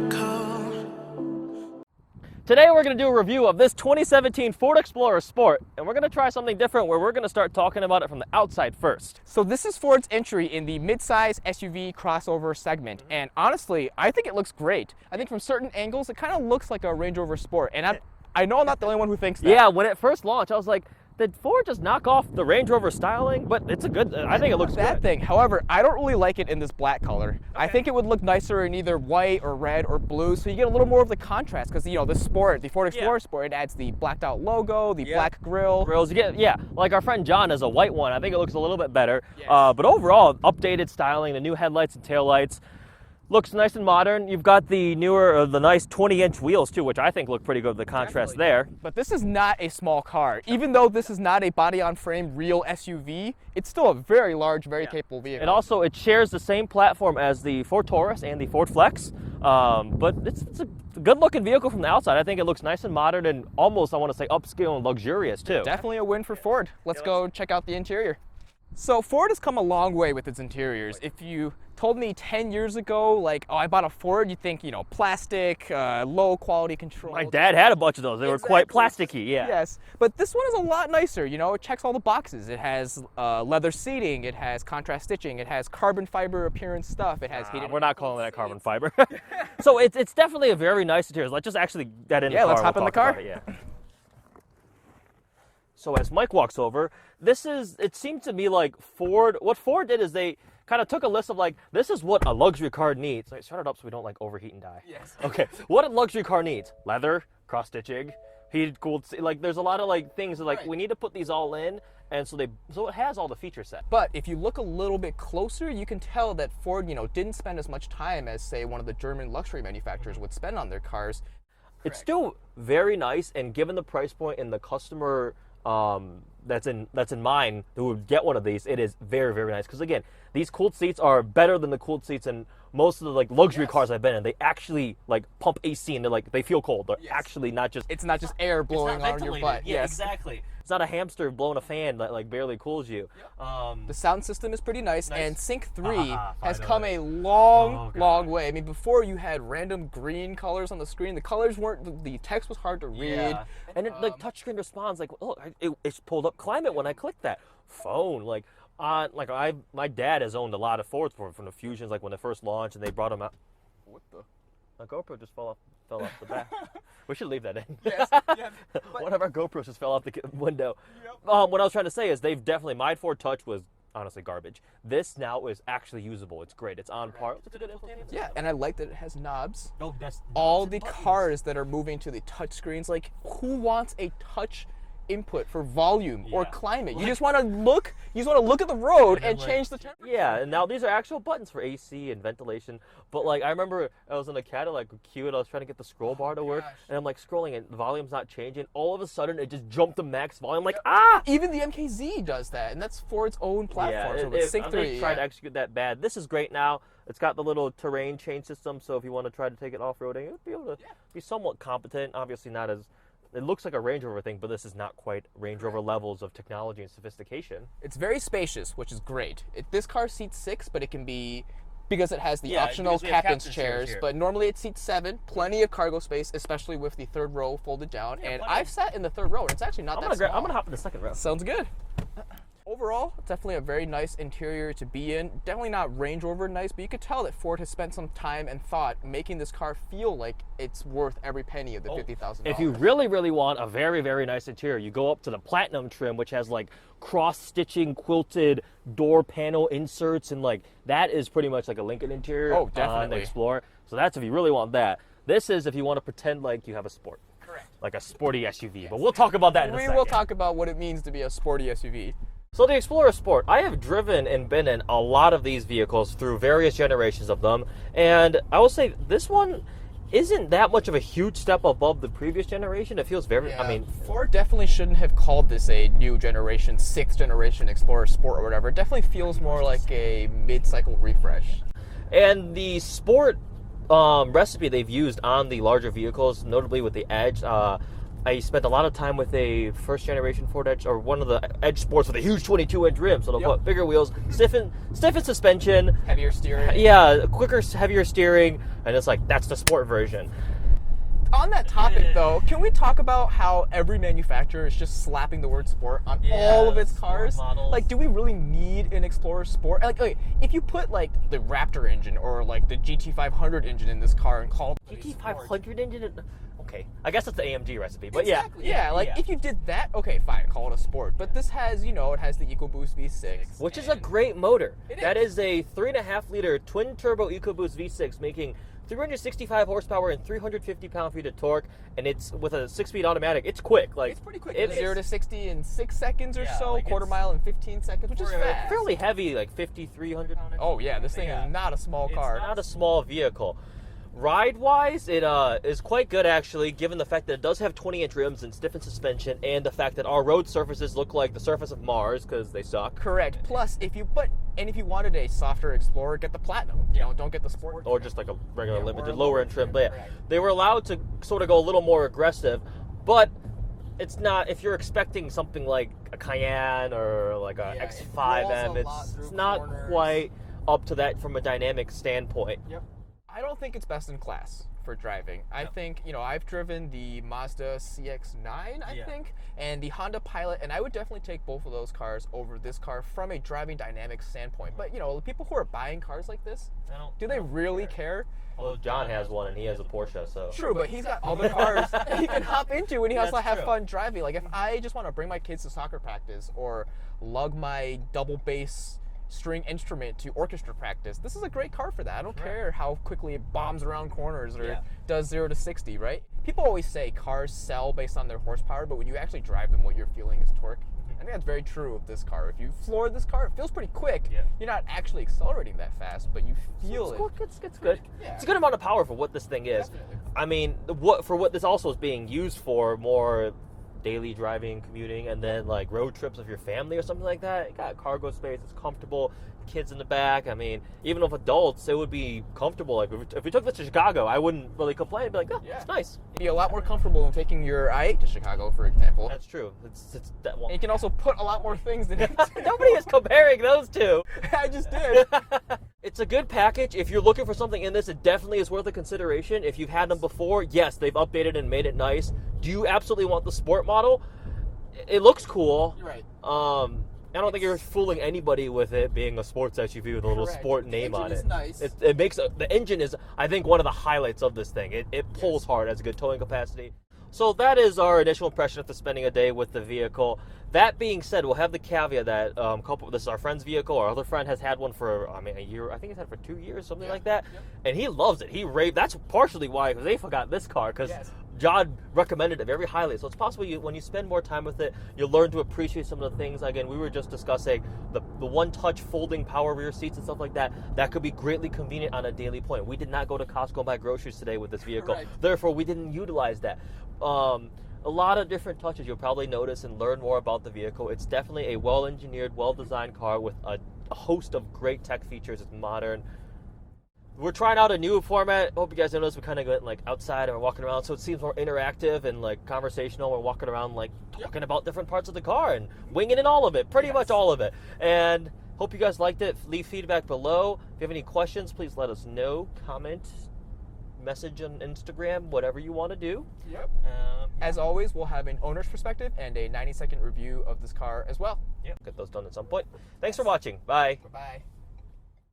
black hole. Today we're going to do a review of this 2017 Ford Explorer Sport, and we're going to try something different where we're going to start talking about it from the outside first. So this is Ford's entry in the midsize SUV crossover segment, and honestly, I think it looks great. I think from certain angles, it kind of looks like a Range Rover Sport, and I know I'm not the only one who thinks that. Yeah, when it first launched, I was like, did Ford just knock off the Range Rover styling? But it's a good, I think it looks That good. thing. However, I don't really like it in this black color. I think it would look nicer in either white or red or blue, so you get a little more of the contrast, because, you know, the Sport, the Ford Explorer Sport, it adds the blacked out logo, the black grille. Grills, you get, like our friend John has a white one. I think it looks a little bit better. Yes. But overall, updated styling, the new headlights and taillights. Looks nice and modern. You've got the newer, the nice 20-inch wheels too, which I think look pretty good, the contrast there. But this is not a small car. Even though this is not a body-on-frame real SUV, it's still a very large, very capable vehicle. And also, it shares the same platform as the Ford Taurus and the Ford Flex. But it's a good-looking vehicle from the outside. I think it looks nice and modern and almost, I want to say, upscale and luxurious too. Definitely a win for Ford. Let's go check out the interior. So Ford has come a long way with its interiors. If you told me 10 years ago, like, oh, I bought a Ford, you'd think, you know, plastic, low quality control. My dad had a bunch of those. They were quite plasticky, yeah. Yes, but this one is a lot nicer. You know, it checks all the boxes. It has leather seating, it has contrast stitching, it has carbon fiber appearance stuff, it has heated. We're not calling that carbon fiber. So it's definitely a very nice interior. Let's just actually get in the car. Yeah, let's hop in the car. So as Mike walks over, it seemed to me like what Ford did is they kind of took a list of like, this is what a luxury car needs. So start it up so we don't like overheat and die. Yes. Okay, what a luxury car needs: leather, cross-stitching, heated, cooled, like there's a lot of like things that like we need to put these all in, and so it has all the feature set. But if you look a little bit closer, you can tell that Ford, you know, didn't spend as much time as, say, one of the German luxury manufacturers would spend on their cars. It's still very nice, and given the price point and the customer that's in mind who would get one of these, it is very, very nice. Because again, these cooled seats are better than the cooled seats in most of the like luxury cars I've been in. They actually like pump AC and they feel cold. They're actually not just. It's not just air blowing on your butt. Yeah, exactly. It's not a hamster blowing a fan that like barely cools you. The sound system is pretty nice. And Sync 3 has come a long way. I mean, before you had random green colors on the screen. The colors weren't, the text was hard to read. Yeah. And it like touchscreen responds like, oh, it's pulled up climate when I clicked that. Phone, like my dad has owned a lot of Fords from the Fusions, like when they first launched and they brought them out. What the? My GoPro just fell off the back. We should leave that in. Yes. Yeah, one of our GoPros just fell off the window. Yep. What I was trying to say is my Ford Touch was honestly garbage. This now is actually usable. It's great. It's on par. Yeah, and I like that it has knobs. All the cars that are moving to the touch screens, like who wants a touch input for volume or climate? You just want to look. You just want to look at the road and change the temperature. Yeah, and now these are actual buttons for AC and ventilation. But like I remember, I was in a Cadillac Q and I was trying to get the scroll bar to work, and I'm like scrolling and the volume's not changing. All of a sudden, it just jumped to max volume. I'm like, Even the MKZ does that, and that's Ford's own platform. So with Sync 3, trying to execute that bad. This is great now. It's got the little terrain change system, so if you want to try to take it off-roading, it would be able to be somewhat competent. Obviously not as. It looks like a Range Rover thing, but this is not quite Range Rover levels of technology and sophistication. It's very spacious, which is great. This car seats 6, but it can be, because it has the optional captain's chairs, but normally it seats 7. Plenty of cargo space, especially with the third row folded down. And I've sat in the third row, and it's actually not that small. I'm going to hop in the second row. Sounds good. Overall, definitely a very nice interior to be in. Definitely not Range Rover nice, but you could tell that Ford has spent some time and thought making this car feel like it's worth every penny of the $50,000. If you really, really want a very, very nice interior, you go up to the Platinum trim, which has like cross-stitching quilted door panel inserts, and like that is pretty much like a Lincoln interior on the Explorer. So that's if you really want that. This is if you want to pretend like you have a Sport. Correct. Like a sporty SUV. Yes. But we'll talk about that in a second. We will talk about what it means to be a sporty SUV. So the Explorer Sport, I have driven and been in a lot of these vehicles through various generations of them, and I will say this one isn't that much of a huge step above the previous generation. It feels very, I mean... Ford definitely shouldn't have called this a new generation, 6th generation Explorer Sport or whatever. It definitely feels more like a mid-cycle refresh. And the Sport recipe they've used on the larger vehicles, notably with the Edge, I spent a lot of time with a first-generation Ford Edge, or one of the Edge Sports with a huge 22-inch rim, so they'll put bigger wheels, stiffen suspension. Heavier steering. Yeah, quicker, heavier steering. and it's like that's the sport version. On that topic, though, can we talk about how every manufacturer is just slapping the word sport on all of its cars? Like, do we really need an Explorer Sport? Like, okay, if you put, like, the Raptor engine or, like, the GT500 engine in this car and call it GT500 engine? Okay, I guess that's the AMG recipe, but exactly. If you did that, okay, fine, call it a sport. But this has, you know, it has the EcoBoost V6. Which is a great motor. That is a 3.5-liter twin-turbo EcoBoost V6 making 365 horsepower and 350 pound-feet of torque, and it's with a 6-speed automatic. It's quick. Like, it's pretty quick. It's 0 to 60 in 6 seconds or so, like quarter mile in 15 seconds, which is fast. Fairly heavy, like 5,300 pounds. Oh yeah, this thing is not a small car. It's not a small vehicle. Ride-wise, it is quite good, actually, given the fact that it does have 20-inch rims and stiffened suspension, and the fact that our road surfaces look like the surface of Mars, because they suck. Correct. Plus, if you wanted a softer Explorer, get the Platinum. You know, don't get the Sport. Or just like a regular limited, lower-end trim. But yeah, they were allowed to sort of go a little more aggressive, but it's not, if you're expecting something like a Cayenne or like a X5M, it's not quite up to that from a dynamic standpoint. Yep. I don't think it's best in class for driving. I think, you know, I've driven the Mazda CX-9, I think, and the Honda Pilot, and I would definitely take both of those cars over this car from a driving dynamics standpoint. But, you know, the people who are buying cars like this, do they really care? Well, John has one, and he has a Porsche, so... True, but he's got other cars that he can hop into, and he also have fun driving. Like, if I just want to bring my kids to soccer practice or lug my double bass string instrument to orchestra practice, this is a great car for that. I don't care how quickly it bombs around corners or does 0 to 60, right? People always say cars sell based on their horsepower, but when you actually drive them, what you're feeling is torque. I think that's very true of this car. If you floor this car, it feels pretty quick. You're not actually accelerating that fast, but you feel it. It's good. It's a good amount of power for what this thing is. Definitely. I mean, for what this also is being used for, more daily driving, commuting, and then like road trips of your family or something like that. You got cargo space, it's comfortable, kids in the back. I mean, even with adults, it would be comfortable. Like if we took this to Chicago, I wouldn't really complain. I'd be like, oh, it's nice. It'd be a lot more comfortable than taking your i8 to Chicago, for example. That's true. It's that one. And you can also put a lot more things in it. Nobody is comparing those two. I just did. It's a good package. If you're looking for something in this, it definitely is worth a consideration. If you've had them before, yes, they've updated and made it nice. Do you absolutely want the sport model? It looks cool. You're right. I don't think you're fooling anybody with it being a sports SUV with a little sport name on it. Nice. It makes the engine is, I think, one of the highlights of this thing. It pulls hard, has a good towing capacity. So that is our initial impression after spending a day with the vehicle. That being said, we'll have the caveat that this is our friend's vehicle. Our other friend has had one for, a year. I think he's had it for 2 years, something like that. And he loves it. He raved. That's partially why they forgot this car, because John recommended it very highly. So it's possible when you spend more time with it, you'll learn to appreciate some of the things. Again, we were just discussing the one-touch folding power rear seats and stuff like that. That could be greatly convenient on a daily point. We did not go to Costco and buy groceries today with this vehicle. Therefore, we didn't utilize that. A lot of different touches you'll probably notice and learn more about the vehicle. It's definitely a well-engineered, well-designed car with a host of great tech features. It's modern. We're trying out a new format. Hope you guys notice we kind of went like outside and we're walking around, so it seems more interactive and like conversational. We're walking around like talking about different parts of the car and winging in all of it, pretty much all of it. And hope you guys liked it. Leave feedback below. If you have any questions, please let us know. Comment, message on Instagram, whatever you want to do. As always, we'll have an owner's perspective and a 90-second review of this car as well. Get those done at some point. Thanks for watching. Bye. Bye-bye.